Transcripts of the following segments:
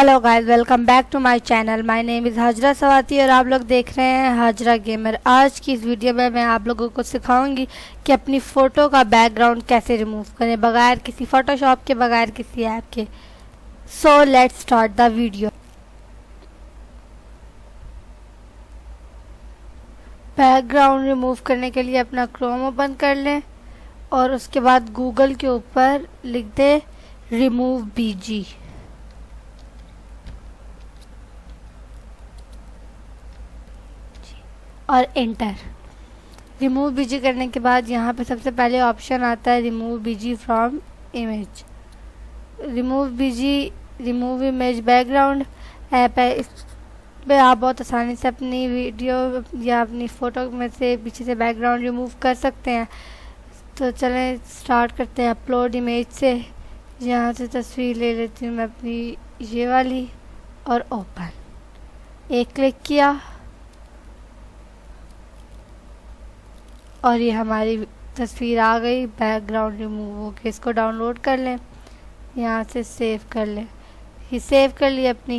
Hello guys, welcome back to my channel. My name is Hajra Sawati और आप लोग देख रहे हैं हाजरा गेमर। आज की इस वीडियो में मैं आप लोगों को सिखाऊंगी कि अपनी फ़ोटो का बैकग्राउंड कैसे रिमूव करें बगैर किसी फ़ोटोशॉप के, बगैर किसी ऐप के। So let's start the video. Background remove करने के लिए अपना क्रोम ओपन कर लें और उसके बाद गूगल के ऊपर लिख दें रिमूव बीजी। और एंटर। रिमूव बीजी करने के बाद यहाँ पे सबसे पहले ऑप्शन आता है remove BG from image. Remove image background app है। इस पे आप बहुत आसानी से अपनी वीडियो या अपनी फ़ोटो में से पीछे से बैकग्राउंड रिमूव कर सकते हैं। तो चलें स्टार्ट करते हैं अपलोड इमेज से। यहाँ से तस्वीर ले लेती हूँ मैं अपनी ये वाली और ओपन। एक क्लिक किया और ये हमारी तस्वीर आ गई, बैकग्राउंड रिमूव हो गया। इसको डाउनलोड कर लें, यहाँ से सेव कर लें। ये सेव कर लिया अपनी।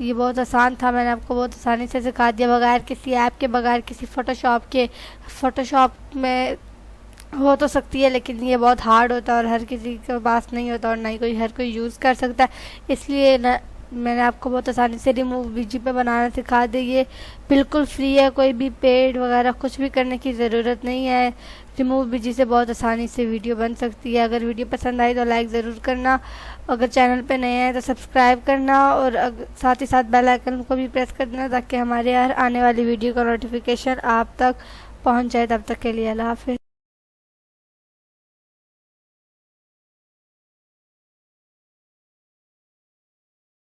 ये बहुत आसान था, मैंने आपको बहुत आसानी से सिखा दिया बगैर किसी ऐप के, बगैर किसी फ़ोटोशॉप के। फ़ोटोशॉप में हो तो सकती है लेकिन ये बहुत हार्ड होता है और हर किसी के पास नहीं होता और ना ही हर कोई यूज़ कर सकता है। इसलिए मैंने आपको बहुत आसानी से रिमूव बीजी पे बनाना सिखा दी। ये बिल्कुल फ्री है, कोई भी पेड वगैरह कुछ भी करने की ज़रूरत नहीं है। रिमूव बीजी से बहुत आसानी से वीडियो बन सकती है। अगर वीडियो पसंद आई तो लाइक ज़रूर करना, अगर चैनल पे नए हैं तो सब्सक्राइब करना और साथ ही साथ बेल आइकन को भी प्रेस कर देना ताकि हमारे हर आने वाली वीडियो का नोटिफिकेशन आप तक पहुँच जाए। तब तक के लिए अल्लाह हाफ़िज़।